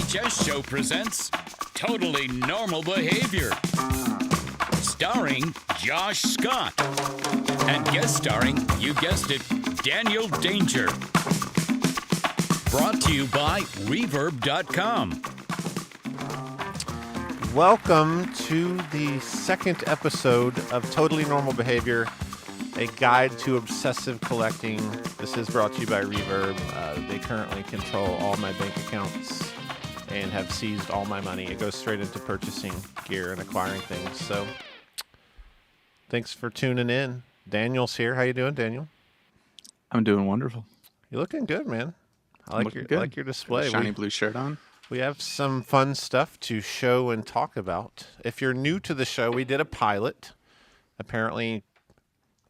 VHS Show presents Totally Normal Behavior, starring Josh Scott, and guest starring, you guessed it, Daniel Danger. Brought to you by reverb.com. Welcome to the second episode of Totally Normal Behavior, a guide to obsessive collecting. This is brought to you by Reverb. They currently control all my bank accounts and have seized all my money. It goes straight into purchasing gear and acquiring things. So thanks for tuning in. Daniel's here. How you doing, Daniel? I'm doing wonderful. You're looking good, man. I like your display. Shiny blue shirt on. We have some fun stuff to show and talk about. If you're new to the show, we did a pilot. Apparently,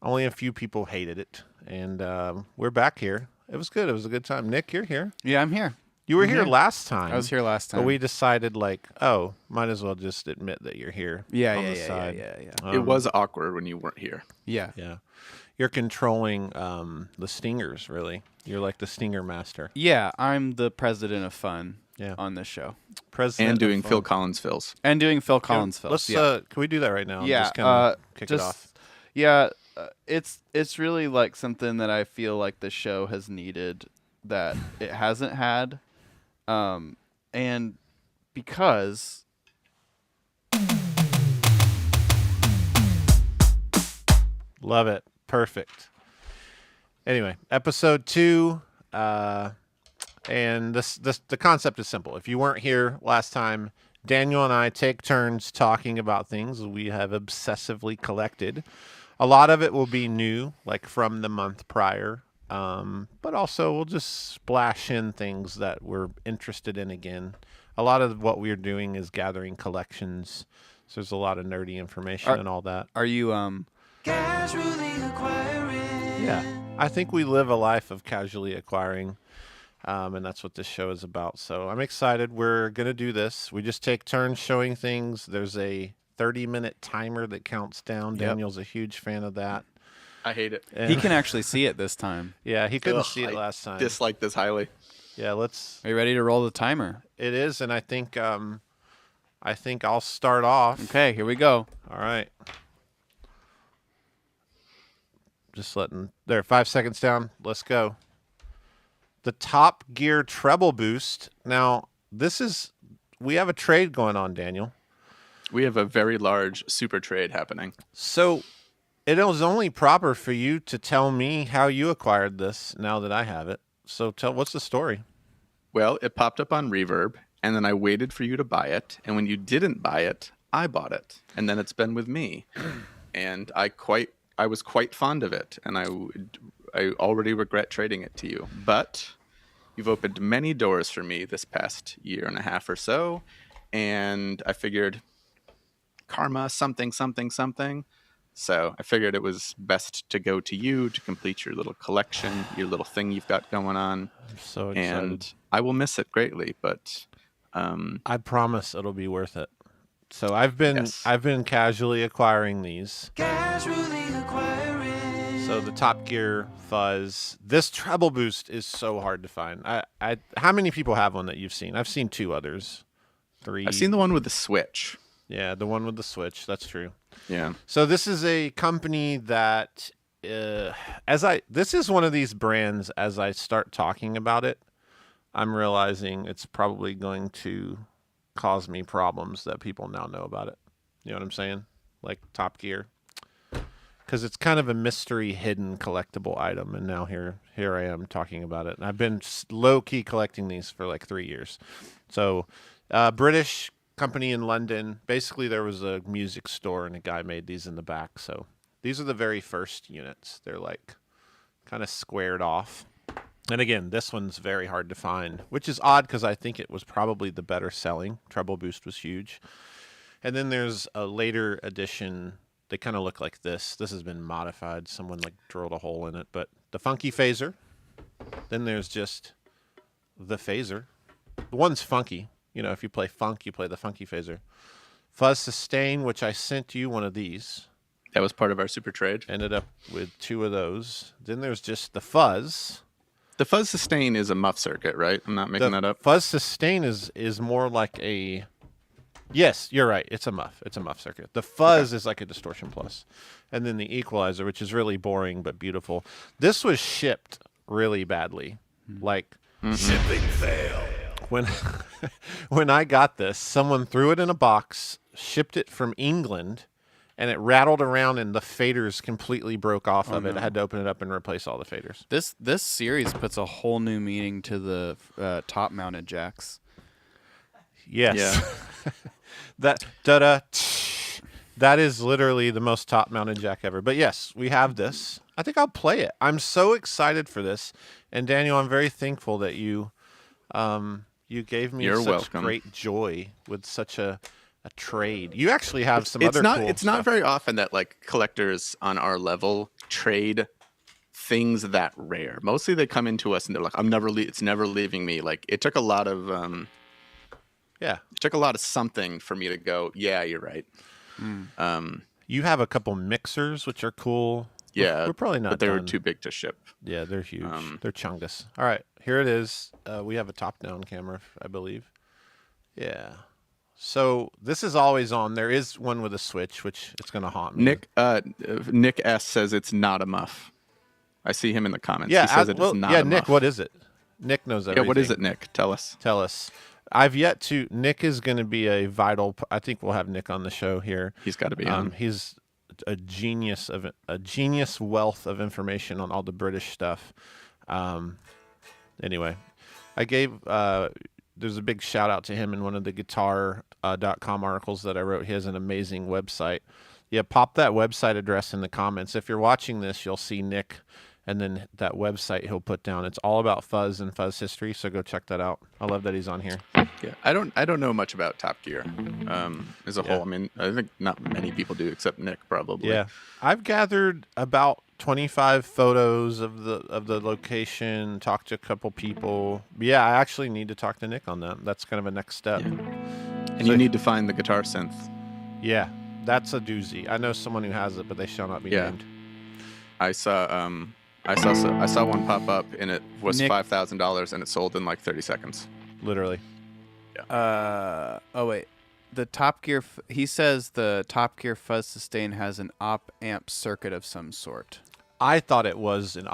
only a few people hated it, and we're back here. It was good. It was a good time. Nick, you're here. Yeah, I'm here. You were here last time. I was here last time. But we decided, might as well just admit that you're here. Yeah. It was awkward when you weren't here. Yeah. You're controlling the stingers, really. You're like the stinger master. Yeah, I'm the president of fun Yeah. on this show. President And doing of Phil fun. Collins fills. And doing Phil Collins films. Let's yeah. can we do that right now? Yeah, Just kind of kick it off. Yeah, it's really like something that I feel like the show has needed that it hasn't had. And because Love it. Perfect. Anyway, episode 2, and the concept is simple. If you weren't here last time, Daniel and I take turns talking about things we have obsessively collected. A lot of it will be new, like from the month prior, but also we'll just splash in things that we're interested in again. A lot of what we're doing is gathering collections, so there's a lot of nerdy information and all that. are you Casually acquiring. Yeah, I think we live a life of casually acquiring, and that's what this show is about. So I'm excited. We're going to do this. We just take turns showing things. There's a 30-minute timer that counts down. Yep. Daniel's a huge fan of that. I hate it. And he can actually see it this time. yeah, he couldn't Ugh, see it I last time. Dislike this highly. Yeah, Are you ready to roll the timer? it is, and I think I'll start off. Okay, here we go. All right. Just letting there 5 seconds down. Let's go. The Top Gear treble boost. Now, we have a trade going on, Daniel. We have a very large super trade happening. So it was only proper for you to tell me how you acquired this now that I have it. So what's the story? Well, it popped up on Reverb, and then I waited for you to buy it. And when you didn't buy it, I bought it. And then it's been with me. And I was quite fond of it. And I already regret trading it to you. But you've opened many doors for me this past year and a half or so. And I figured karma, something. So I figured it was best to go to you to complete your little collection, your little thing you've got going on. I'm so excited. And I will miss it greatly, but I promise it'll be worth it. So I've been casually acquiring these. Casually acquiring. So the Top Gear Fuzz. This treble boost is so hard to find. How many people have one that you've seen? I've seen 2 others. 3. I've seen the one with the switch. Yeah, the one with the switch. That's true. Yeah. So this is a company that, this is one of these brands. As I start talking about it, I'm realizing it's probably going to cause me problems that people now know about it. You know what I'm saying? Like Top Gear, because it's kind of a mystery, hidden collectible item, and now here I am talking about it. And I've been low key collecting these for like 3 years. So, British company in London. Basically, there was a music store and a guy made these in the back. So these are the very first units. They're like kind of squared off. And again, this one's very hard to find, which is odd because I think it was probably the better selling. Treble boost was huge. And then there's a later edition. They kind of look like this. This has been modified. Someone like drilled a hole in it. But the funky phaser. Then there's just the phaser. The one's funky. You know, if you play funk, you play the funky phaser. Fuzz Sustain, which I sent you one of these. That was part of our super trade. Ended up with 2 of those. Then there's just the Fuzz. The Fuzz Sustain is a muff circuit, right? I'm not making that up. Fuzz Sustain is more like a. Yes, you're right. It's a muff. It's a muff circuit. The Fuzz is like a distortion plus, and then the equalizer, which is really boring but beautiful. This was shipped really badly, like Shipping fail. when when I got this, someone threw it in a box, shipped it from England, and it rattled around and the faders completely broke off of it. I had to open it up and replace all the faders. This series puts a whole new meaning to the top mounted jacks. Yes. Yeah. That that is literally the most top mounted jack ever. But yes, we have this. I think I'll play it. I'm so excited for this. And Daniel, I'm very thankful that you gave me You're such welcome. great joy with such a trade. You actually have some other cool It's not stuff. very often that like collectors on our level trade things that rare. Mostly they come into us and they're like, it's never leaving me. Like it took a lot of Yeah. it took a lot of something for me to go, yeah, you're right. You have a couple mixers which are cool. Yeah, We're probably not but they were done. too big to ship. Yeah, they're huge. They're chungus. All right, here it is. We have a top-down camera, I believe. Yeah. So this is always on. There is one with a switch, which it's going to haunt me. Nick S says it's not a muff. I see him in the comments. Yeah, he says it's not a Nick, muff. what is it? Nick knows everything. Yeah, what is it, Nick? Tell us. Tell us. I've yet to. Nick is going to be a vital. I think we'll have Nick on the show here. He's got to be on. He's a genius wealth of information on all the British stuff. Anyway, I gave. There's a big shout out to him in one of the guitar.com articles that I wrote. He has an amazing website. Yeah, pop that website address in the comments. If you're watching this, you'll see Nick, and then that website he'll put down. It's all about fuzz and fuzz history, so go check that out. I love that he's on here. Yeah, I don't know much about Top Gear as a whole. I mean, I think not many people do except Nick probably. Yeah, I've gathered about 25 photos of the location. Talked to a couple people. Yeah, I actually need to talk to Nick on that. That's kind of a next step. And you need to find the guitar synth. Yeah, that's a doozy. I know someone who has it, but they shall not be named. I saw one pop up and it was Nick- $5,000 and it sold in like 30 seconds. Literally. Oh wait, the Top Gear. He says the Top Gear Fuzz Sustain has an op amp circuit of some sort. I thought it was an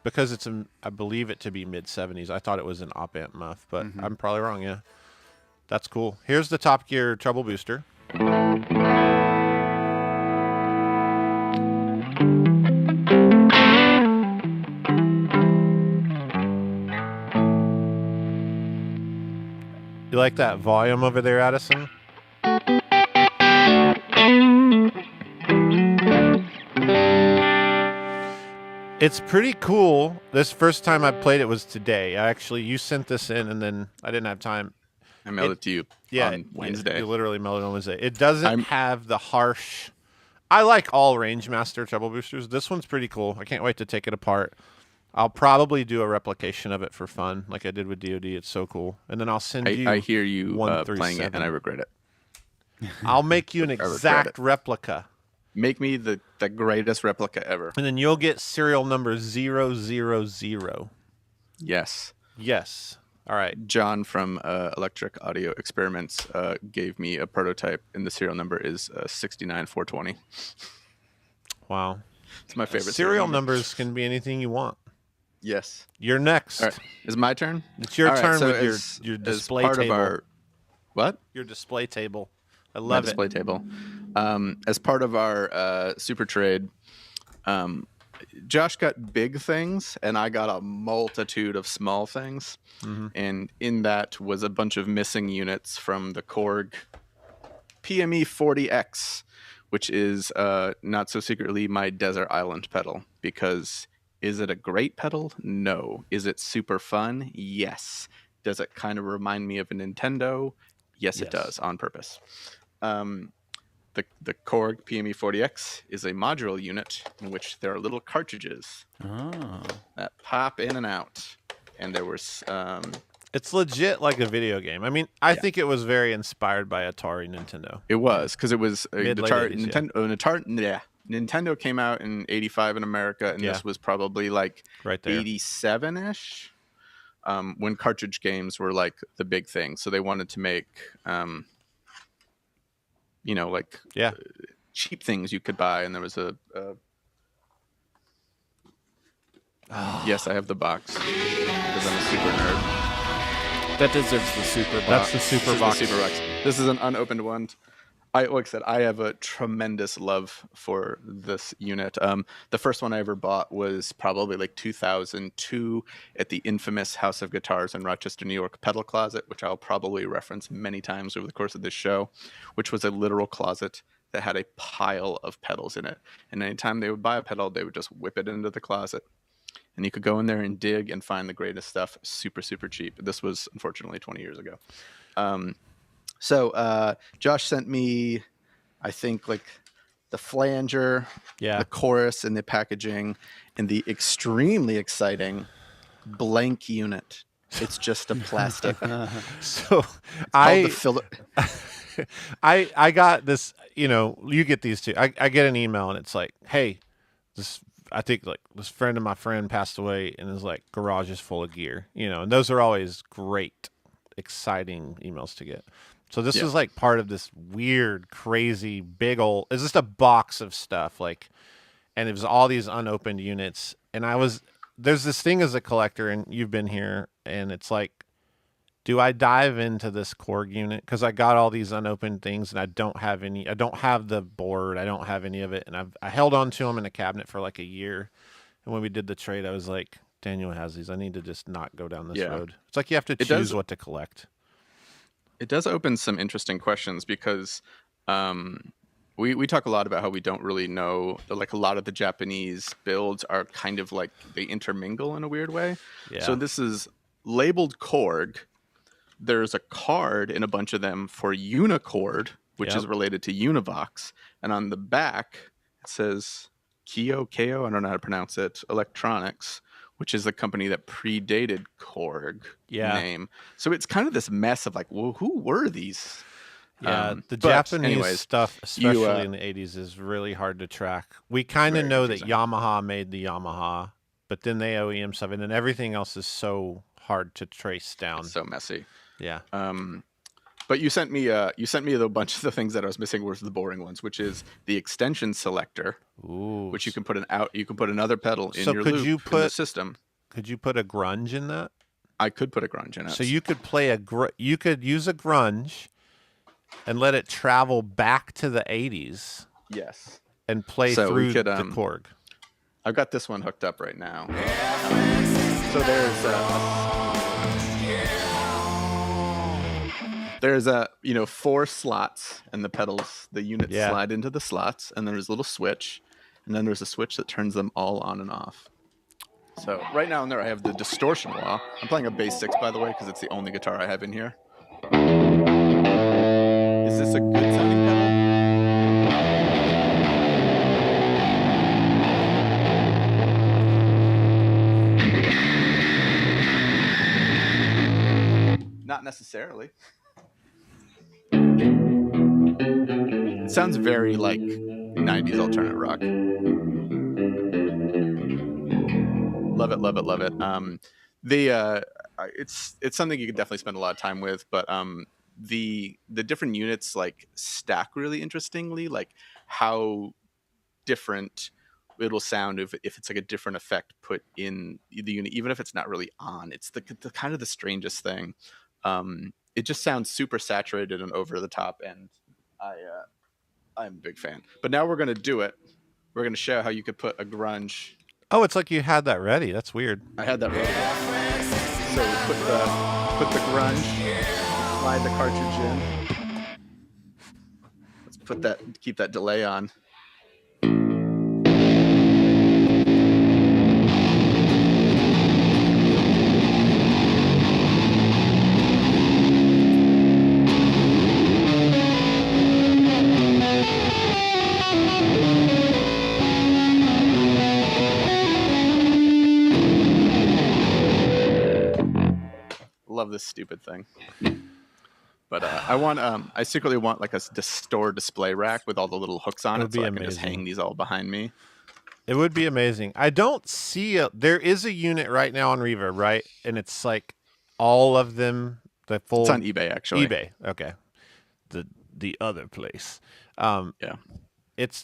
because it's I believe it to be mid 70s. I thought it was an op amp muff, but I'm probably wrong. Yeah, that's cool. Here's the Top Gear treble booster. You like that volume over there, Addison? It's pretty cool. This first time I played it was today. You sent this in, and then I didn't have time. I mailed it to you on Wednesday. You literally mailed it on Wednesday. It doesn't have the harsh. I like all Rangemaster treble boosters. This one's pretty cool. I can't wait to take it apart. I'll probably do a replication of it for fun, like I did with DOD. It's so cool. And then I'll send you. I hear you 1 through playing 7. it, and I regret it. I'll make you an regret exact it. replica. Make me the greatest replica ever. And then you'll get serial number 000. Yes. Yes. All right. John from Electric Audio Experiments gave me a prototype, and the serial number is 69420. Wow. It's my favorite Serial numbers can be anything you want. Yes. You're next. All right. Is it my turn? It's your All right, turn so with your display as part table. Of our, what? Your display table. I My love it. display table. As part of our super trade, Josh got big things, and I got a multitude of small things. And in that was a bunch of missing units from the Korg PME40X, which is not so secretly my desert island pedal. Because is it a great pedal? No. Is it super fun? Yes. Does it kind of remind me of a Nintendo? Yes, it does, on purpose. The Korg PME40X is a modular unit in which there are little cartridges that pop in and out. And there was... It's legit like a video game. I mean, I think it was very inspired by Atari Nintendo. It was, because it was a Mid-late Atari, 80s, Nintendo, Atari, Nintendo came out in 85 in America, and Yeah. this was probably like Right there. 87-ish, when cartridge games were like the big thing. So they wanted to make, like Yeah. cheap things you could buy, and there was a yes, I have the box because I'm a super nerd. That deserves the super box. That's the super This is box. the super box. This is an unopened one. Like I said, I have a tremendous love for this unit. The first one I ever bought was probably like 2002 at the infamous House of Guitars in Rochester, New York pedal closet, which I'll probably reference many times over the course of this show, which was a literal closet that had a pile of pedals in it. And anytime they would buy a pedal, they would just whip it into the closet. And you could go in there and dig and find the greatest stuff super, super cheap. This was unfortunately 20 years ago. So Josh sent me, I think, like the flanger, Yeah. the chorus, and the packaging, and the extremely exciting blank unit. It's just a plastic. So Called I the filler. I got this, you get these too. I get an email and it's like, hey, I think like this friend of my friend passed away and his like garage is full of gear, and those are always great, exciting emails to get. So this was like part of this weird, crazy, big old, it's just a box of stuff and it was all these unopened units. And there's this thing as a collector, and you've been here, and it's like, do I dive into this Korg unit? Because I got all these unopened things, and I don't have the board. I don't have any of it. And I held on to them in a cabinet for like a year. And when we did the trade, I was like, Daniel has these. I need to just not go down this road. It's like you have to choose what to collect. It does open some interesting questions because we talk a lot about how we don't really know, like a lot of the Japanese builds are kind of like they intermingle in a weird way. Yeah. So this is labeled Korg. There's a card in a bunch of them for Unicord, which is related to Univox. And on the back, it says Ko, I don't know how to pronounce it, Electronics, which is a company that predated Korg name. So it's kind of this mess of like, well, who were these? Yeah, the but Japanese anyways, stuff, especially in the 80s, is really hard to track. We kind of know that Yamaha made the Yamaha, but then they OEM stuff, and then everything else is so hard to trace down. It's so messy. Yeah. But you sent me a bunch of the things that I was missing were the boring ones, which is the extension selector, which you can put another pedal in your loop in the system. Could you put a grunge in that? I could put a grunge in it. So you could play you could use a grunge and let it travel back to the 80s. Yes. And play through the Korg. I've got this one hooked up right now. So there's 4 slots, and the pedals, the units slide into the slots, and there's a little switch, and then there's a switch that turns them all on and off. So right now in there I have the distortion wah. I'm playing a bass 6, by the way, because it's the only guitar I have in here. Is this a good sounding pedal? Not necessarily. It sounds very like 90s alternate rock. Love it, love it, love it. It's something you could definitely spend a lot of time with, but the different units like stack really interestingly, like how different it'll sound if it's like a different effect put in the unit, even if it's not really on. It's the kind of the strangest thing. It just sounds super saturated and over the top, and I'm a big fan. But now we're gonna do it. We're gonna show how you could put a grunge. Oh, it's like you had that ready. That's weird. I had that ready. So we put the grunge, slide the cartridge in. Let's keep that delay on. Love this stupid thing. But I secretly want like a store display rack with all the little hooks on It it, would so be I can just amazing. hang these all behind me. It would be amazing. I don't see there is a unit right now on Reverb, right? And it's like all of them, the full. It's on eBay actually. eBay. Okay. The other place. Yeah.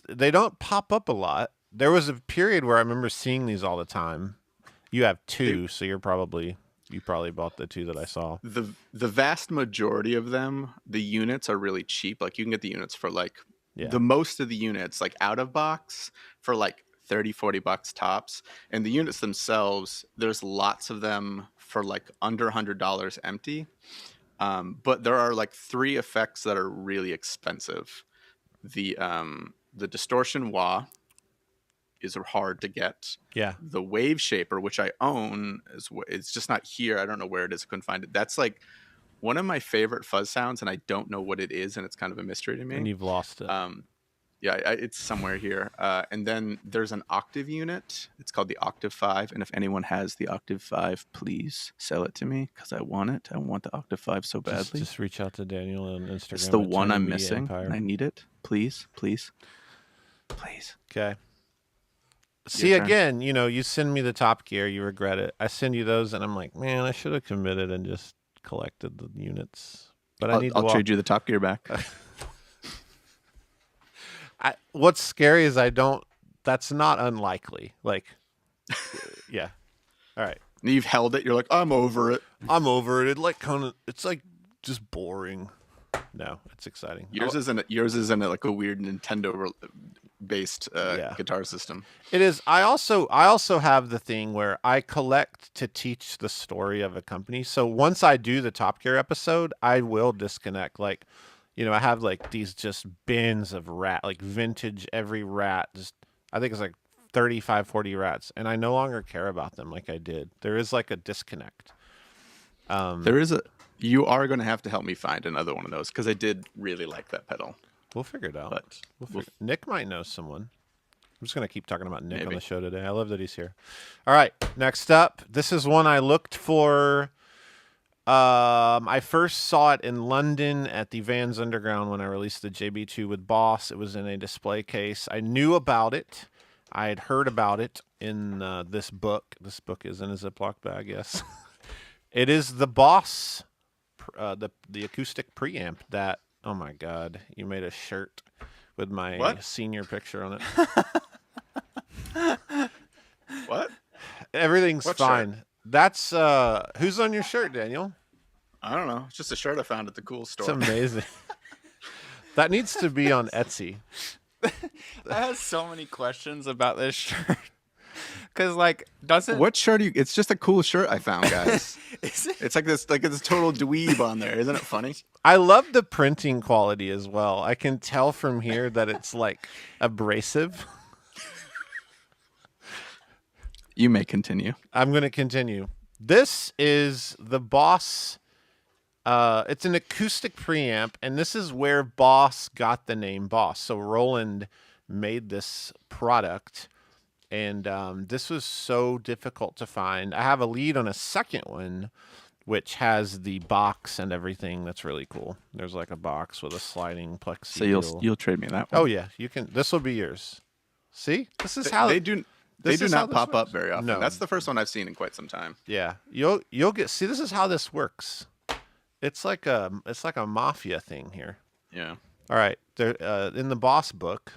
They don't pop up a lot. There was a period where I remember seeing these all the time. You have two, so you probably bought the two that I saw. The vast majority of them, the units are really cheap. Like you can get the units for like the most of the units, like out of box, for like $30-$40 tops. And the units themselves, there's lots of them for like under $100 empty. But there are like 3 effects that are really expensive. The distortion wah is hard to get. Yeah. The wave shaper, which I own, it's just not here. I don't know where it is. I couldn't find it. That's like one of my favorite fuzz sounds, and I don't know what it is, and it's kind of a mystery to me. And you've lost it. It's somewhere here. And then there's an octave unit. It's called the Octave 5. And if anyone has the Octave 5, please sell it to me because I want it. I want the Octave 5 so badly. Just reach out to Daniel on Instagram. It's the at one Tiny I'm Media missing. Empire. And I need it. Please, please, please. Okay. See, again, you send me the Top Gear, you regret it. I send you those, and I'm like, man, I should have committed and just collected the units. But I'll trade you the Top Gear back. What's scary is that's not unlikely. Like, yeah. All right. You've held it. You're like, I'm over it. I'm over it. It's like just boring. No, it's exciting. Yours isn't like a weird Nintendo based guitar system. It is. I also have the thing where I collect to teach the story of a company. So once I do the Top Gear episode, I will disconnect. Like, I have like these just bins of like vintage every rat. I think it's like 35, 40 rats, and I no longer care about them like I did. There is like a disconnect. You are going to have to help me find another one of those because I did really like that pedal. We'll figure it out. But Nick might know someone. I'm just going to keep talking about Nick on Maybe. the show today. I love that he's here. All right, next up. This is one I looked for. I first saw it in London at the Vans Underground when I released the JB2 with Boss. It was in a display case. I knew about it. I had heard about it in this book. This book is in a Ziploc bag, yes. It is the Boss, the acoustic preamp that, oh my God, you made a shirt with my senior picture on it. What? Everything's fine. Shirt? That's, who's on your shirt, Daniel? I don't know. It's just a shirt I found at the cool store. It's amazing. That needs to be on Etsy. I have so many questions about this shirt. Because, like, doesn't... What shirt it's just a cool shirt I found, guys. Is it? It's like this total dweeb on there. Isn't it funny? I love the printing quality as well. I can tell from here that it's, like, abrasive. You may continue. I'm going to continue. This is the Boss. It's an acoustic preamp, and this is where Boss got the name Boss. So Roland made this product, and this was so difficult to find. I have a lead on a second one, which has the box and everything. That's really cool. There's like a box with a sliding plexi. So you'll trade me that one. Oh yeah, you can. This will be yours. See, this is how they do. They do not pop up very often. No. That's the first one I've seen in quite some time. Yeah, you'll get. See, this is how this works. It's like a mafia thing here. Yeah. All right. There in the Boss book,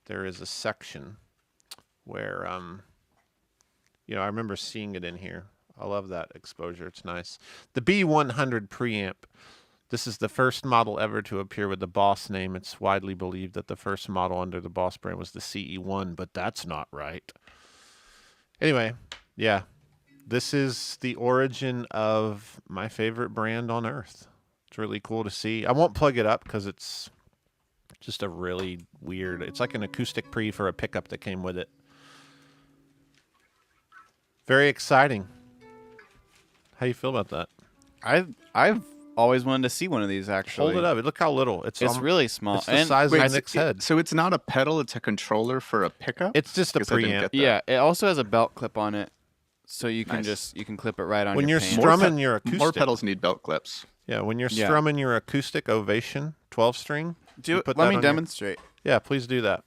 there is a section where I remember seeing it in here. I love that exposure. It's nice. The B100 preamp. This is the first model ever to appear with the Boss name. It's widely believed that the first model under the Boss brand was the CE1, but that's not right. Anyway, yeah. This is the origin of my favorite brand on earth. It's really cool to see. I won't plug it up because it's just a really weird... It's like an acoustic pre for a pickup that came with it. Very exciting. How you feel about that? I've always wanted to see one of these, actually. Hold it up. Look how little. It's really small. It's the size of Nick's head. So it's not a pedal, it's a controller for a pickup? It's just a Guess I didn't preamp. get that. Yeah, it also has a belt clip on it, so you can Nice. you can clip it right on When your you're pants. strumming your acoustic. More pedals need belt clips. Yeah, when you're Yeah. strumming your acoustic Ovation 12-string. Let me demonstrate. Yeah, please do that.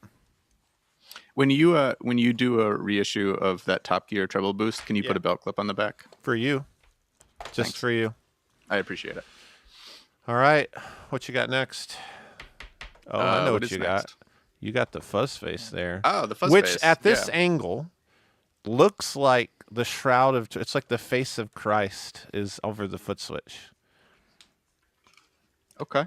When you do a reissue of that Top Gear treble boost, can you put a belt clip on the back? For you. Just Thanks. for you. I appreciate it. All right. What you got next? Oh, I know what is you next? got. You got the Fuzz Face there. Oh, the Fuzz Which Face. at this yeah. angle looks like the shroud of, it's like the face of Christ is over the foot switch. Okay.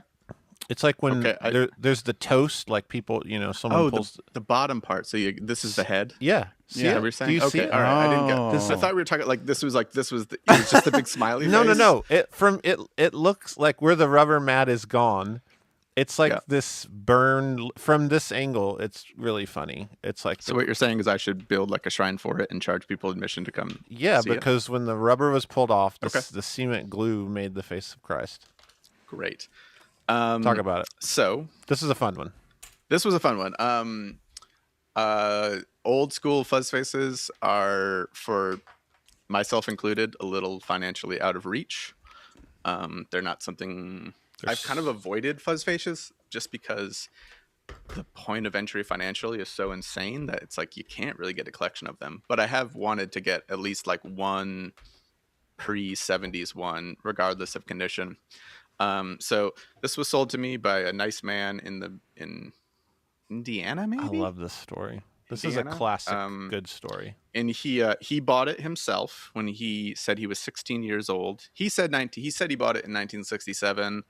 It's like when Okay, there's the toast, like people, someone pulls. the bottom part. So this is the head. Yeah. See Yeah, it? we're saying. Do you Okay, see it? all right. I didn't get this. I Oh. thought we were talking like this was it was just a big smiley face. No. It looks like where the rubber mat is gone. It's like this burn from this angle. It's really funny. It's like So what you're saying is I should build like a shrine for it and charge people admission to come. yeah, see it? because when the rubber was pulled off, Okay. the cement glue made the face of Christ. Great. Talk about it. So This is a fun one. this was a fun one. Old school fuzz faces are, for myself included, a little financially out of reach. They're not something I've kind of avoided fuzz faces just because the point of entry financially is so insane that it's like you can't really get a collection of them. But I have wanted to get at least like one pre-70s one, regardless of condition. So this was sold to me by a nice man in Indiana, maybe. I love this story. This is Indiana? a classic good story. And he bought it himself when he said he was 16 years old. He said he bought it in 1967.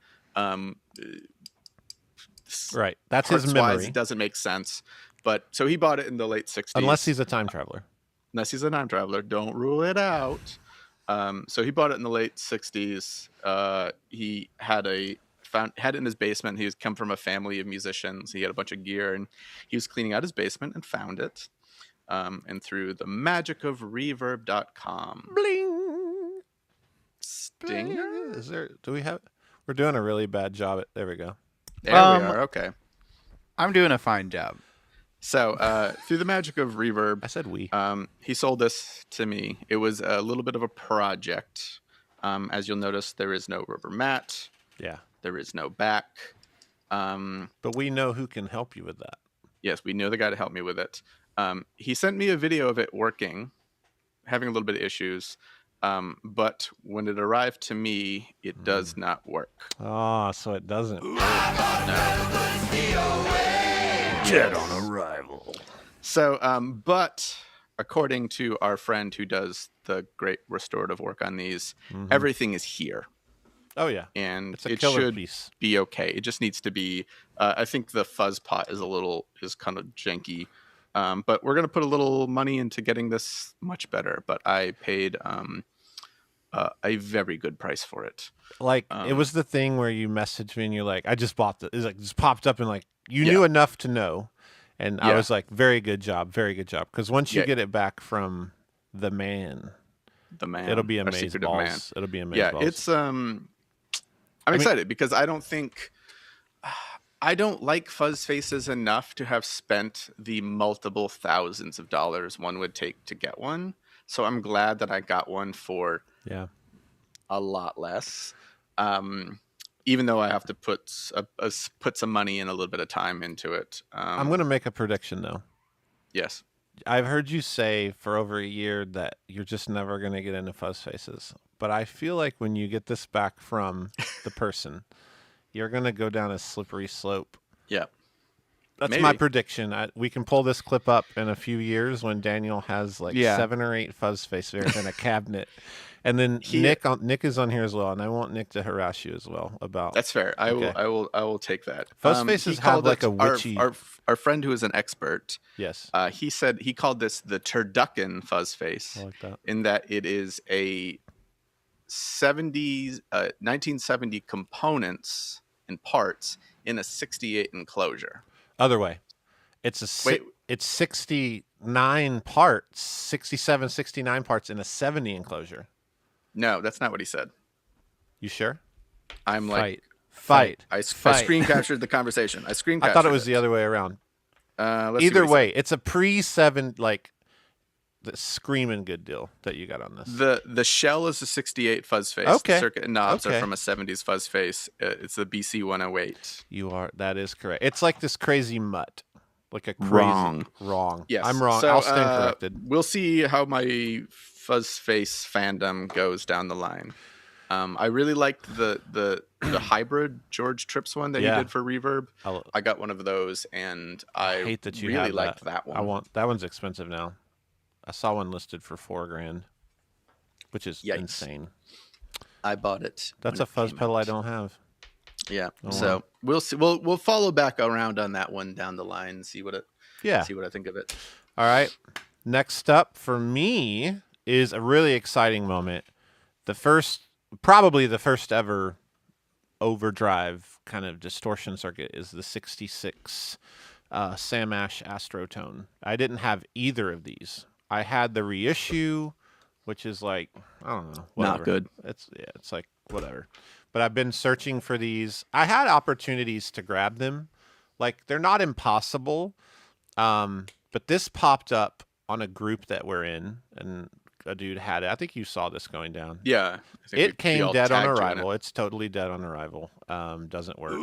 Right. That's his memory. It doesn't make sense. But so he bought it in the late 60s. Unless he's a time traveler. Unless he's a time traveler. Don't rule it out. So he bought it in the late 60s. He had it in his basement. He was come from a family of musicians. He had a bunch of gear, and he was cleaning out his basement and found it. And through the magic of reverb.com. Bling. Stinger? Is there? Do we have? We're doing a really bad job. There we go. There we are. Okay. I'm doing a fine job. So through the magic of reverb, I said we. he sold this to me. It was a little bit of a project. As you'll notice, there is no rubber mat. Yeah. There is no back. But we know who can help you with that. Yes, we know the guy to help me with it. He sent me a video of it working, having a little bit of issues. But when it arrived to me, it does not work. Oh, so it doesn't. Dead on arrival. So, but according to our friend who does the great restorative work on these, everything is here. Oh yeah. And It's a it killer should piece. be okay. It just needs to be. I think the fuzz pot is kind of janky, but we're gonna put a little money into getting this much better. But I paid a very good price for it. Like it was the thing where you messaged me and you're like, I just bought this. It's like just popped up and like you knew enough to know, and I was like, very good job, very good job. Because once you get it back from the man, it'll be our amazing secretive balls. man. It'll be amazing. Yeah, balls. it's I'm excited because I don't like fuzz faces enough to have spent the multiple thousands of dollars one would take to get one. So I'm glad that I got one for a lot less. Even though I have to put some money and a little bit of time into it. I'm going to make a prediction though. Yes. I've heard you say for over a year that you're just never going to get into fuzz faces. But I feel like when you get this back from the person, you're going to go down a slippery slope. Yeah. That's Maybe. my prediction. We can pull this clip up in a few years when Daniel has like 7 or 8 fuzz face fairs in a cabinet. And then Nick is on here as well, and I want Nick to harass you as well about. That's fair. I will take that. Fuzz faces have like a witchy. Our friend who is an expert. Yes. He said he called this the turducken fuzz face. I like that. In that it is a 1970 components and parts in a 68 enclosure. Other way. It's it's 69 parts, 67, 69 parts in a 70 enclosure. No, that's not what he said. You sure? I'm like Fight. I screen captured the conversation. I thought it was the other way around. Let's see Either what he way, it's a pre-7 like the screaming good deal that you got on this. The shell is a 68 Fuzz Face. Okay. The circuit and knobs Okay. are from a 70s Fuzz Face. It's the BC 108. That is correct. It's like this crazy mutt. Like a crazy wrong. Yes, I'm wrong. So, I'll stand corrected. We'll see how my Fuzz Face fandom goes down the line. I really liked the hybrid George Trips one that you did for Reverb. I got one of those, and I hate that you really have liked that one. That one's expensive now. I saw one listed for $4,000, which is insane. I bought it. That's a fuzz pedal I don't have. Yeah. Oh, So wow. we'll see. We'll follow back around on that one down the line and see what I think of it. All right. Next up for me is a really exciting moment. Probably the first ever overdrive kind of distortion circuit is the 66 Sam Ash Astro Tone. I didn't have either of these. I had the reissue, which is like, I don't know, whatever. Not good. It's like whatever. But I've been searching for these. I had opportunities to grab them. Like, they're not impossible. But this popped up on a group that we're in, and a dude had it. I think you saw this going down. Yeah. It came dead on arrival. It's totally dead on arrival. Doesn't work.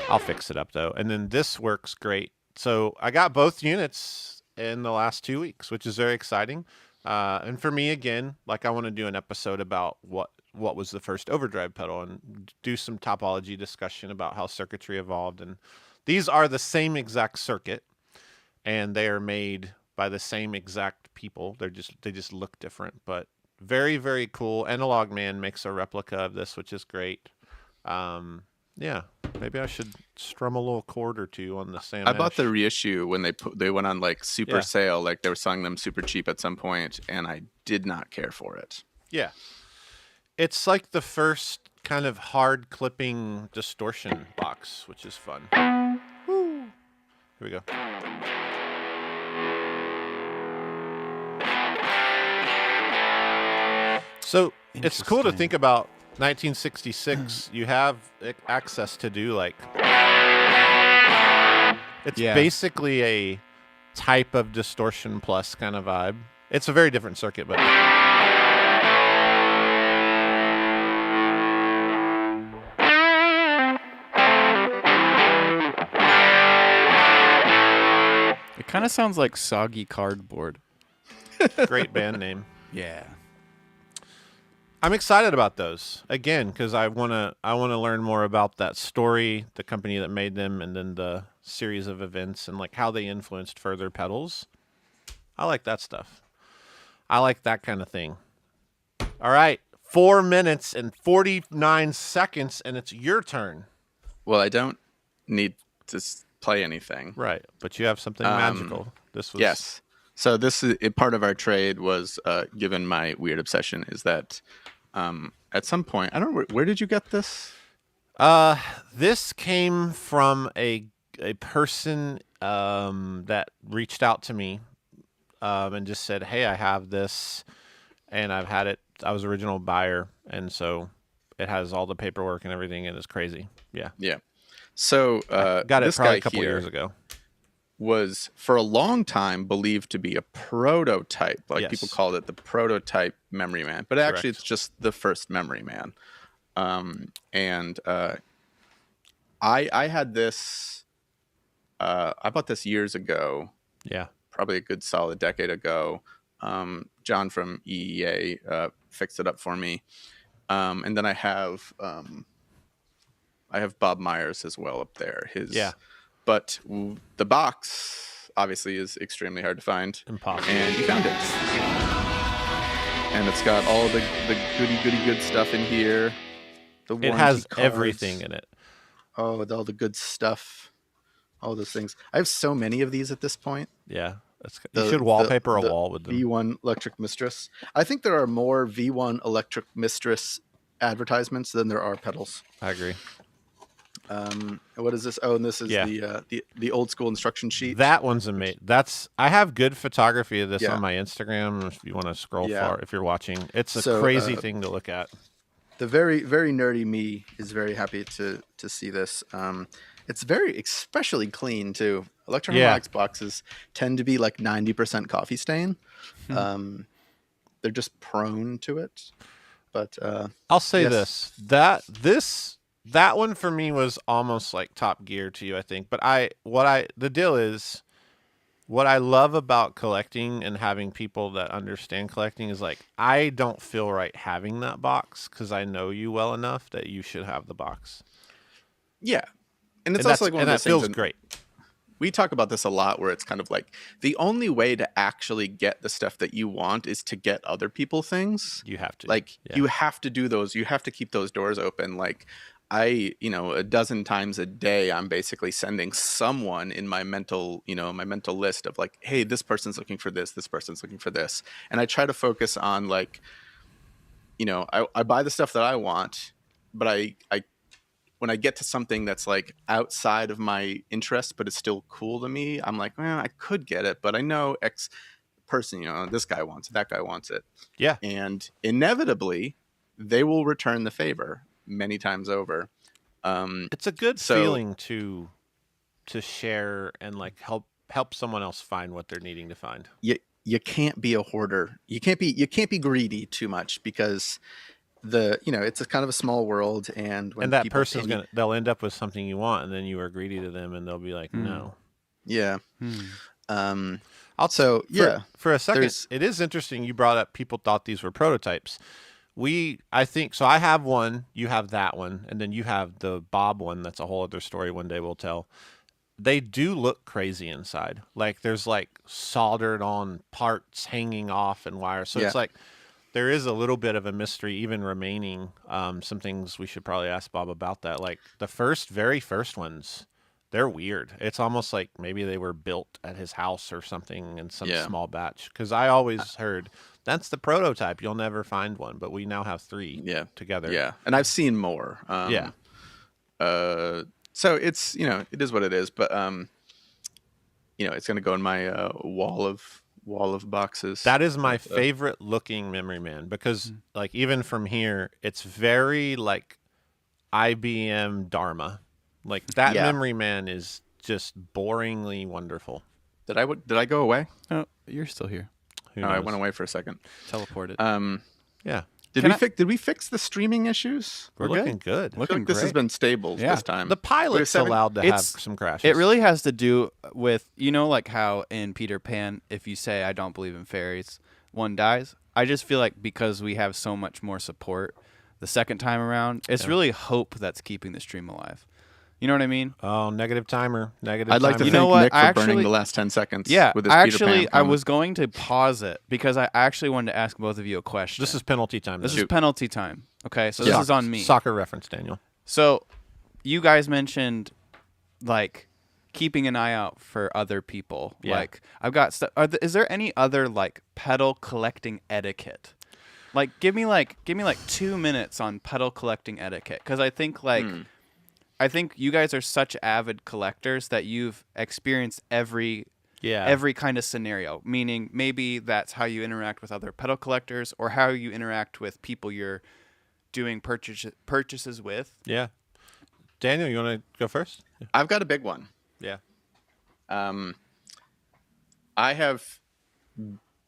I'll fix it up, though. And then this works great. So I got both units in the last 2 weeks, which is very exciting. And for me, again, like, I want to do an episode about what was the first overdrive pedal and do some topology discussion about how circuitry evolved. And these are the same exact circuit, and they are made by the same exact people. They just look different, but very, very cool. Analog Man makes a replica of this, which is great. Yeah, maybe I should strum a little chord or two on the Sam I bought Ash. the reissue when they went on like super sale, like they were selling them super cheap at some point, and I did not care for it. Yeah. It's like the first kind of hard clipping distortion box, which is fun. Woo. Here we go. So it's cool to think about 1966. You have access to do like, it's basically a type of distortion plus kind of vibe. It's a very different circuit, but It kind of sounds like Soggy Cardboard. great band name. Yeah. I'm excited about those again because I wanna learn more about that story, the company that made them, and then the series of events and like how they influenced further pedals. I like that stuff. I like that kind of thing. All right, 4 minutes and 49 seconds, and it's your turn. Well, I don't need to play anything. Right, but you have something magical. This was Yes. So this is part of our trade was given my weird obsession is that at some point, I don't know, where did you get this? This came from a person that reached out to me and just said, "Hey, I have this, and I've had it. I was original buyer, and so it has all the paperwork and everything, and it's crazy." Yeah. Yeah. So Got it this probably guy a couple here years ago. was for a long time believed to be a prototype. Like people Yes. called it the prototype Memory Man, but actually Correct. it's just the first Memory Man. And I had this. I bought this years ago. Yeah. Probably a good solid decade ago. John from EEA fixed it up for me, and then I have Bob Myers as well up there. But the box obviously is extremely hard to find. Impossible. And you found it, and it's got all the goody good stuff in here. The It warranty has cards. everything in it. Oh, with all the good stuff, all those things. I have so many of these at this point. Yeah. You should wallpaper a the wall with them. V1 Electric Mistress. I think there are more V1 Electric Mistress advertisements than there are pedals. I agree. What is this? Oh, and this is the old school instruction sheet. That one's amazing. I have good photography of this Yeah. on my Instagram. If you want to scroll Yeah. far, if you're watching, it's a So, crazy thing to look at. The very, very nerdy me is very happy to see this. It's very especially clean too. Electro-harmonics boxes tend to be like 90% coffee stain. They're just prone to it. But I'll say yes. that one for me was almost like Top Gear to you, I think. But the deal is, what I love about collecting and having people that understand collecting is like, I don't feel right having that box because I know you well enough that you should have the box. Yeah. And it's And also like one of that those feels things. great. We talk about this a lot where it's kind of like the only way to actually get the stuff that you want is to get other people things. You have to. Like Yeah. you have to do those. You have to keep those doors open. Like I, a dozen times a day, I'm basically sending someone in my mental list of like, hey, this person's looking for this person's looking for this. And I try to focus on like, I buy the stuff that I want, but I when I get to something that's like outside of my interest, but it's still cool to me, I'm like, man, I could get it, but I know X person, this guy wants it, that guy wants it. Yeah. And inevitably, they will return the favor many times over. It's a good feeling to share and like help someone else find what they're needing to find. You can't be a hoarder. You can't be greedy too much because it's a kind of a small world, and when that person's they'll end up with something you want, and then you are greedy to them, and they'll be like, no. Yeah. Also, yeah. For a second, it is interesting you brought up people thought these were prototypes. I think so. I have one, you have that one, and then you have the Bob one. That's a whole other story. One day we'll tell. They do look crazy inside. Like there's like soldered on parts hanging off and wires. So it's like there is a little bit of a mystery even remaining. Some things we should probably ask Bob about that. Like the very first ones, they're weird. It's almost like maybe they were built at his house or something in some small batch. Because I always heard that's the prototype. You'll never find one. But we now have 3 together. Yeah, and I've seen more. So it's it is what it is. But it's gonna go in my wall of boxes. That is my favorite looking Memory Man because like even from here, it's very like IBM Dharma. Like that Memory Man is just boringly wonderful. Did I go away? Oh, you're still here. I went away for a second. Teleported. Yeah. Did we fix the streaming issues? We're looking good. I feel like this has been stable this time. The pilot's allowed to have some crashes. It really has to do with, like how in Peter Pan, if you say, I don't believe in fairies, one dies. I just feel like because we have so much more support the second time around, it's really hope that's keeping the stream alive. You know what I mean? Oh, negative timer. I'd like to thank Nick for burning the last 10 seconds. Yeah, with his Peter Pan I was going to pause it because I actually wanted to ask both of you a question. This is penalty time. This is penalty time. Okay, so this is on me. Soccer reference, Daniel. So you guys mentioned like keeping an eye out for other people. Yeah. Like I've got stuff. Is there any other like pedal collecting etiquette? Like give me like 2 minutes on pedal collecting etiquette because I think I think you guys are such avid collectors that you've experienced every kind of scenario, meaning maybe that's how you interact with other pedal collectors or how you interact with people you're doing purchases with. Yeah. Daniel, you want to go first? I've got a big one. Yeah. I have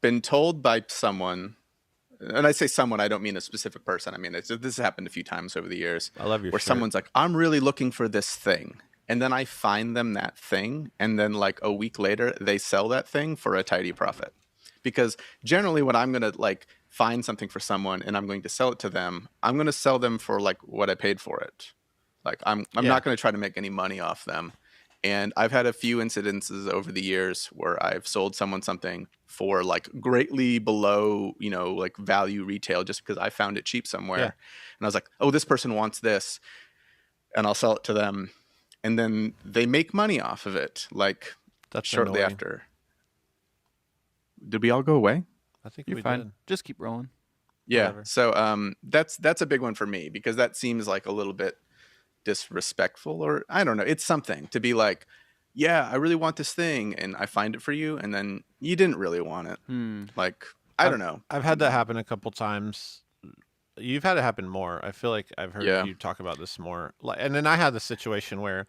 been told by someone, and I say someone, I don't mean a specific person. I mean, this has happened a few times over the years. I love your where shirt. Someone's like, I'm really looking for this thing. And then I find them that thing. And then like a week later, they sell that thing for a tidy profit. Because generally when I'm going to like find something for someone and I'm going to sell it to them, I'm going to sell them for like what I paid for it. Like I'm not going to try to make any money off them. And I've had a few incidences over the years where I've sold someone something for like greatly below, like value retail just because I found it cheap somewhere. Yeah. And I was like, oh, this person wants this. And I'll sell it to them. And then they make money off of it. Like That's shortly annoying. after. Did we all go away? I think You're we fine. did. Just keep rolling. Yeah. Whatever. So that's a big one for me because that seems like a little bit disrespectful, or I don't know. It's something to be like, yeah, I really want this thing, and I find it for you, and then you didn't really want it. Like, I don't know. I've had that happen a couple times. You've had it happen more. I feel like I've heard you talk about this more. And then I had the situation where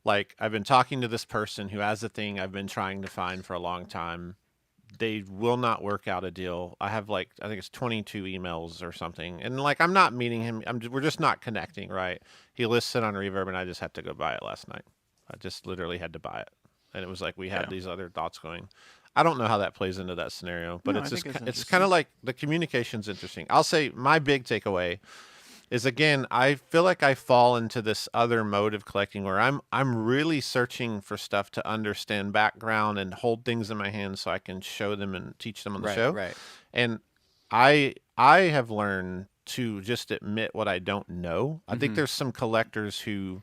like I've been talking to this person who has a thing I've been trying to find for a long time. They will not work out a deal. I have like, I think it's 22 emails or something. And like, I'm not meeting him. We're just not connecting, right? He lists it on Reverb and I just had to go buy it last night. I just literally had to buy it. And it was like, we had these other thoughts going. I don't know how that plays into that scenario, but No, it's I just, think it's it's kind of like the communication's interesting. I'll say my big takeaway is, again, I feel like I fall into this other mode of collecting where I'm really searching for stuff to understand background and hold things in my hands so I can show them and teach them on the show. Right. And I have learned to just admit what I don't know. I think there's some collectors who,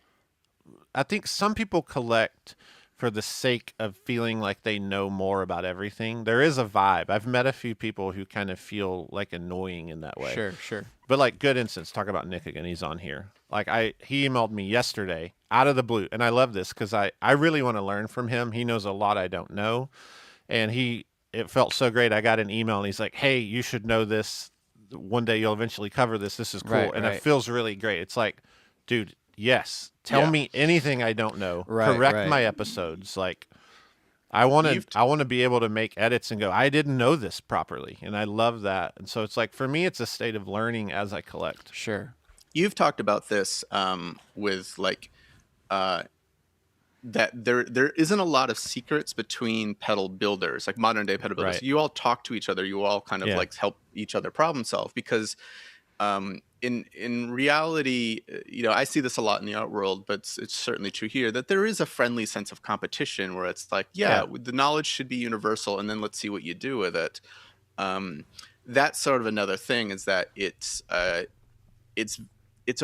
I think some people collect for the sake of feeling like they know more about everything. There is a vibe. I've met a few people who kind of feel like annoying in that way. Sure. But like, good instance, talk about Nick again. He's on here. Like he emailed me yesterday out of the blue. And I love this because I really want to learn from him. He knows a lot I don't know. And it felt so great. I got an email and he's like, hey, you should know this. One day you'll eventually cover this. This is cool. Right, and right. It feels really great. It's like, dude, yes, tell me anything I don't know. Right, Correct right. my episodes. Like, I want to be able to make edits and go, I didn't know this properly. And I love that. And so it's like, for me, it's a state of learning as I collect. Sure. You've talked about this with like that there isn't a lot of secrets between pedal builders, like modern day pedal builders. Right. You all talk to each other. You all kind of Yeah. like help each other problem solve because in reality, I see this a lot in the art world, but it's certainly true here that there is a friendly sense of competition where it's like, the knowledge should be universal, and then let's see what you do with it. That's sort of another thing is that it's a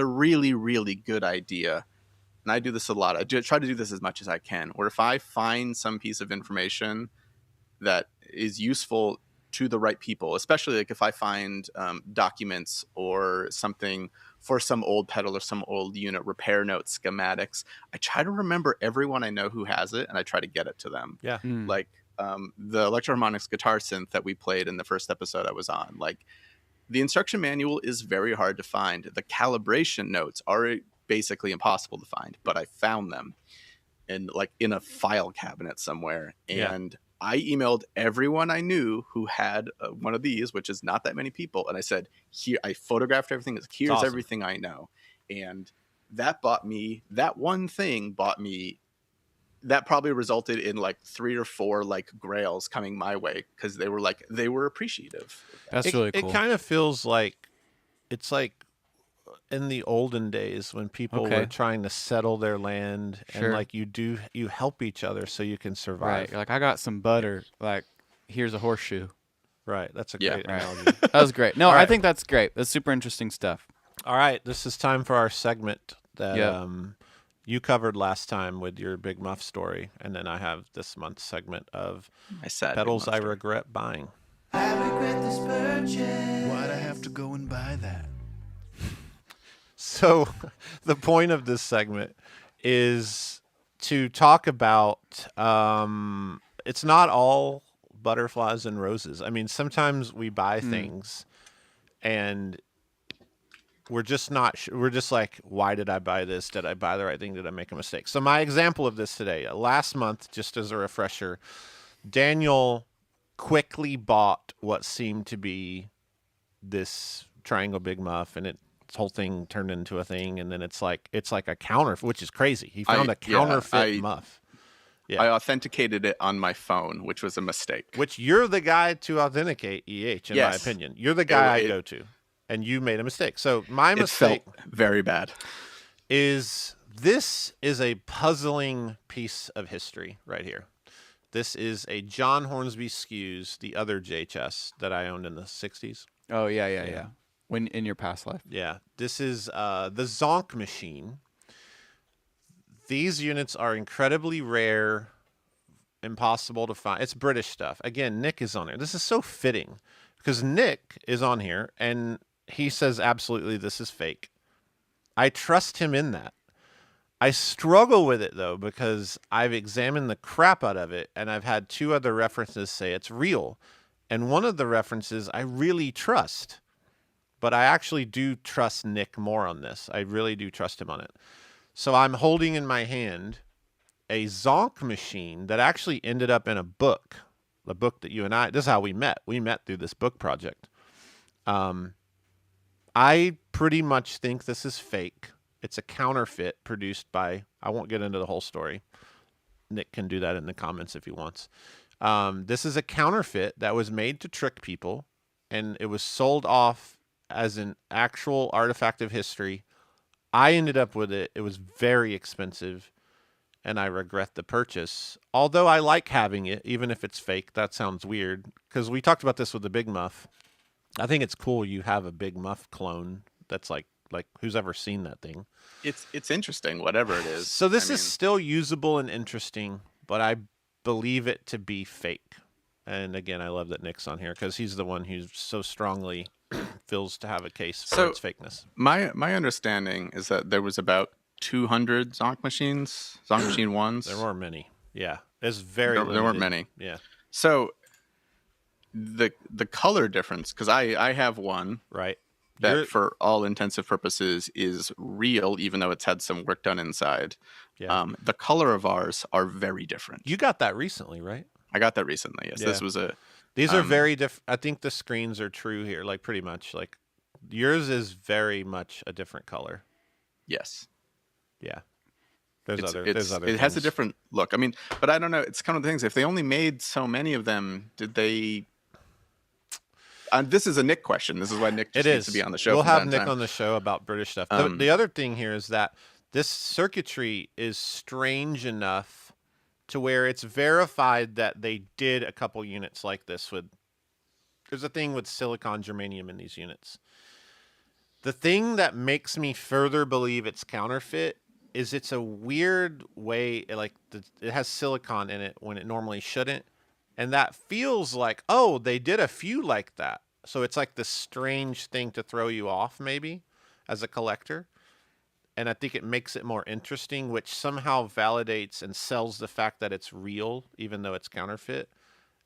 really, really good idea. And I do this a lot. I try to do this as much as I can, where if I find some piece of information that is useful to the right people, especially like if I find documents or something for some old pedal or some old unit, repair notes, schematics, I try to remember everyone I know who has it and I try to get it to them. Yeah. Like the Electro-Harmonix guitar synth that we played in the first episode I was on, like the instruction manual is very hard to find. The calibration notes are basically impossible to find, but I found them in a file cabinet somewhere. And I emailed everyone I knew who had one of these, which is not that many people. And I said, here, I photographed everything. Here's awesome. everything I know. And that one thing bought me, that probably resulted in like 3 or 4 like grails coming my way because they were appreciative. That's really cool. It kind of feels like it's like in the olden days when people were trying to settle their land and like you help each other so you can survive. Right. You're like, I got some butter. Like, here's a horseshoe. Right. That's a great analogy. That was great. No, All I right. think that's great. That's super interesting stuff. All right. This is time for our segment that you covered last time with your Big Muff story. And then I have this month's segment of pedals I regret buying. I regret this purchase. Why'd I have to go and buy that? So the point of this segment is to talk about it's not all butterflies and roses. I mean, sometimes we buy things and we're just not we're just like, why did I buy this? Did I buy the right thing? Did I make a mistake? So my example of this today, last month, just as a refresher, Daniel quickly bought what seemed to be this triangle Big Muff, and this whole thing turned into a thing, and then it's like a counterfeit, which is crazy. He found a counterfeit muff. Yeah. I authenticated it on my phone, which was a mistake. Which you're the guy to authenticate EH, in my opinion. You're the guy I go to, and you made a mistake. So my mistake felt very bad. This is a puzzling piece of history right here. This is a John Hornsby Skews, the other JHS that I owned in the 60s. Oh, yeah. When in your past life. Yeah. This is the Zonk machine. These units are incredibly rare, impossible to find. It's British stuff. Again, Nick is on there. This is so fitting because Nick is on here and he says, absolutely, this is fake. I trust him in that. I struggle with it, though, because I've examined the crap out of it, and I've had 2 other references say it's real. And one of the references I really trust, but I actually do trust Nick more on this. I really do trust him on it. So I'm holding in my hand a zonk machine that actually ended up in a book, the book that you and I, this is how we met. We met through this book project. I pretty much think this is fake. It's a counterfeit produced by, I won't get into the whole story. Nick can do that in the comments if he wants. This is a counterfeit that was made to trick people, and it was sold off as an actual artifact of history. I ended up with it. It was very expensive, and I regret the purchase. Although I like having it, even if it's fake. That sounds weird, because we talked about this with the Big Muff. I think it's cool you have a Big Muff clone that's like who's ever seen that thing? It's interesting, whatever it is. So this is still usable and interesting, but I believe it to be fake. And again, I love that Nick's on here because he's the one who so strongly feels to have a case for its fakeness. My understanding is that there was about 200 Zonk machines, Zonk Machine 1s. There were many. Yeah. There's very there weren't many. Yeah. So the color difference, because I have one. Right. That for all intensive purposes is real, even though it's had some work done inside. Yeah. The color of ours are very different. You got that recently, right? I got that recently. Yes, Yeah. This was a. These are very different. I think the screens are true here, like pretty much. Like yours is very much a different color. Yes. Yeah. There's other it things. has a different look. I mean, but I don't know. It's kind of the things. If they only made so many of them, did they? This is a Nick question. This is why Nick just needs to be on the show. We'll have Nick on the show about British stuff. The other thing here is that this circuitry is strange enough to where it's verified that they did a couple units like this with. There's a thing with silicon germanium in these units. The thing that makes me further believe it's counterfeit is it's a weird way, like it has silicon in it when it normally shouldn't. And that feels like, oh, they did a few like that. So it's like this strange thing to throw you off, maybe, as a collector. And I think it makes it more interesting, which somehow validates and sells the fact that it's real, even though it's counterfeit.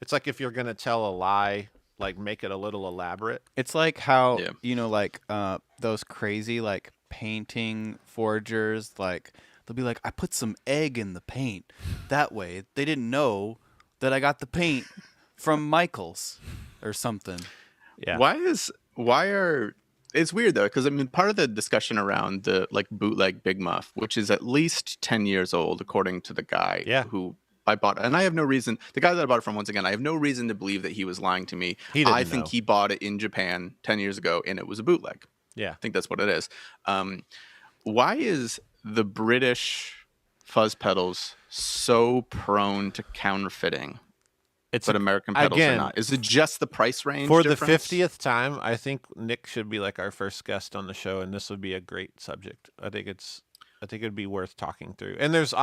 It's like if you're going to tell a lie, like make it a little elaborate. It's like how, like those crazy, like, painting forgers, like, they'll be like, I put some egg in the paint. That way, they didn't know that I got the paint from Michael's or something. Yeah. It's weird though, because I mean, part of the discussion around the like bootleg Big Muff, which is at least 10 years old, according to the guy who I bought, and I have no reason. The guy that I bought it from, once again, I have no reason to believe that he was lying to me. I think he bought it in Japan 10 years ago, and it was a bootleg. Yeah, I think that's what it is. Why is the British fuzz pedals so prone to counterfeiting? But American pedals are not. Is it just the price range for difference? the 50th time? I think Nick should be like our first guest on the show, and this would be a great subject. I think it'd be worth talking through. And there's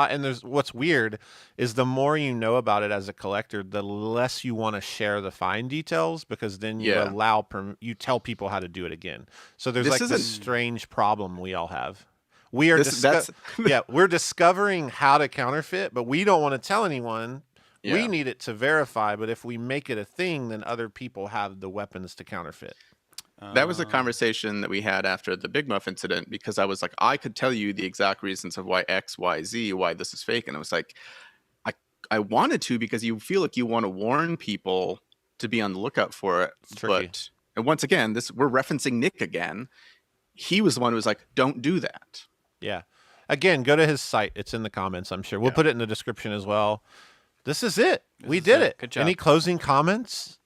what's weird is the more you know about it as a collector, the less you want to share the fine details, because then you you tell people how to do it again. So there's this strange problem we all have. We are we're discovering how to counterfeit, but we don't want to tell anyone. Yeah. We need it to verify, but if we make it a thing, then other people have the weapons to counterfeit. That was a conversation that we had after the Big Muff incident, because I was like, I could tell you the exact reasons of why X, Y, Z, why this is fake. And I was like, I wanted to, because you feel like you want to warn people to be on the lookout for it. It's tricky. And once again, we're referencing Nick again. He was the one who was like, don't do that. Yeah. Again, go to his site. It's in the comments, I'm sure. We'll put it in the description as well. This is it. We did it. Good job. Any closing comments?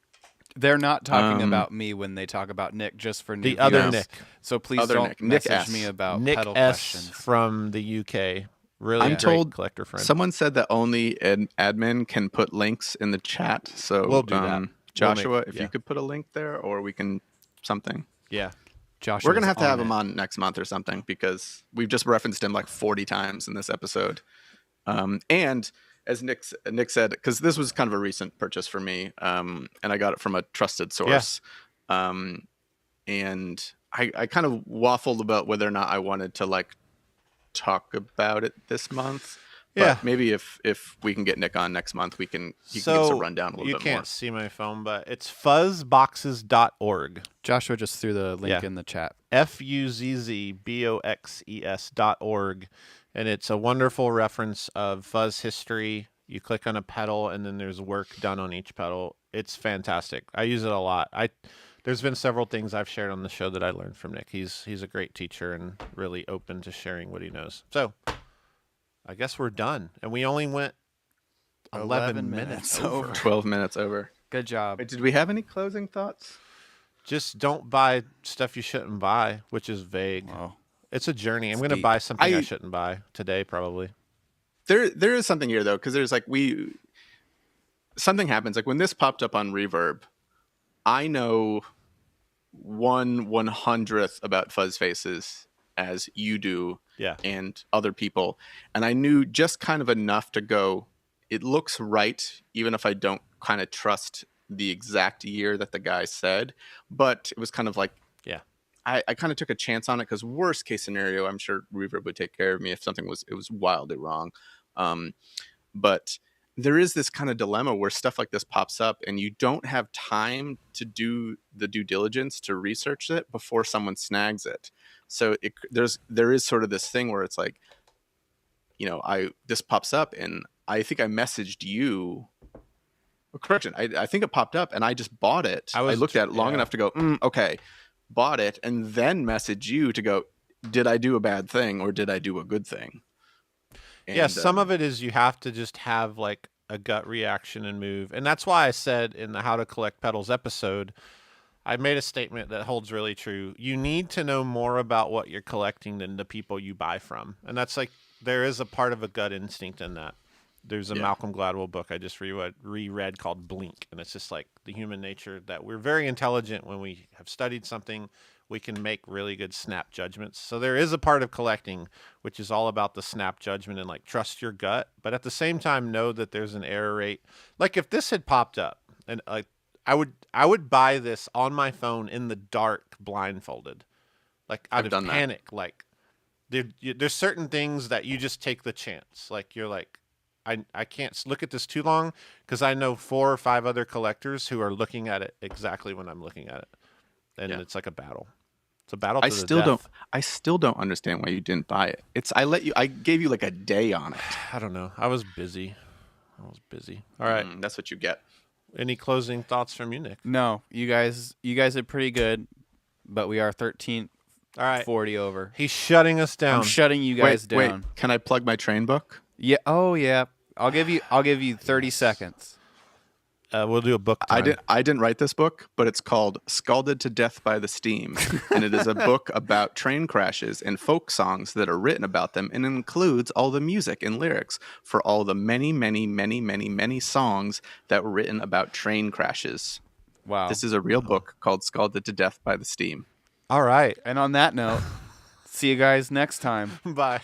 They're not talking about me when they talk about Nick, just for the other Nick. So please don't message me about Nick pedal S questions. From the UK. Really I'm told collector friend. Someone said that only an admin can put links in the chat. So we'll do that. Joshua, if you could put a link there, or we can something. Yeah. Joshua, we're going to have him on next month or something, because we've just referenced him like 40 times in this episode. And as Nick said, because this was kind of a recent purchase for me, and I got it from a trusted source. And I kind of waffled about whether or not I wanted to like talk about it this month. But maybe if we can get Nick on next month, he can give us a rundown a little bit more. You can't see my phone, but it's fuzzboxes.org. Joshua just threw the link in the chat. fuzzboxes.org. and it's a wonderful reference of fuzz history. You click on a pedal, and then there's work done on each pedal. It's fantastic. I use it a lot. There's been several things I've shared on the show that I learned from Nick. He's a great teacher and really open to sharing what he knows. So I guess we're done, and we only went 11 minutes over. 12 minutes over. Good job. Wait, did we have any closing thoughts? Just don't buy stuff you shouldn't buy, which is vague. Wow. It's a journey. I'm going to deep. buy something I shouldn't buy today, probably. There is something here though, because there's like something happens. Like when this popped up on Reverb, I know 1/100th about fuzz faces as you do, Yeah. and other people, and I knew just kind of enough to go, it looks right, even if I don't kind of trust the exact year that the guy said. But it was kind of like, Yeah. I kind of took a chance on it, because worst case scenario, I'm sure Reverb would take care of me if something was wildly wrong. But there is this kind of dilemma where stuff like this pops up and you don't have time to do the due diligence to research it before someone snags it. So there is sort of this thing where it's like, this pops up and I think I messaged you. Correction, I think it popped up and I just bought it. I looked at it long enough to go, okay, bought it, and then message you to go, did I do a bad thing or did I do a good thing? Yeah, some of it is you have to just have like a gut reaction and move. And that's why I said in the How to Collect Pedals episode, I made a statement that holds really true. You need to know more about what you're collecting than the people you buy from. And that's like, there is a part of a gut instinct in that. There's a Malcolm Gladwell book I just reread called Blink. And it's just like the human nature that we're very intelligent when we have studied something. We can make really good snap judgments. So there is a part of collecting which is all about the snap judgment and like trust your gut, but at the same time know that there's an error rate. Like if this had popped up and like I would buy this on my phone in the dark blindfolded. Like out of panic. Like there's certain things that you just take the chance. Like you're like I can't look at this too long because I know 4 or 5 other collectors who are looking at it exactly when I'm looking at it. And it's like a battle. It's a battle to the death. I still don't understand why you didn't buy it. I gave you like a day on it. I don't know. I was busy. All right. That's what you get. Any closing thoughts from you, Nick? No, you guys are pretty good, but we are 13, all right, 40 over. He's shutting us down. I'm shutting you guys down. Wait, can I plug my train book? Yeah. Oh yeah. I'll give you 30 seconds. We'll do a book time. I didn't write this book, but it's called Scalded to Death by the Steam. And it is a book about train crashes and folk songs that are written about them, and includes all the music and lyrics for all the many, many, many, many, many songs that were written about train crashes. Wow. This is a real book called Scalded to Death by the Steam. All right. And on that note, see you guys next time. Bye.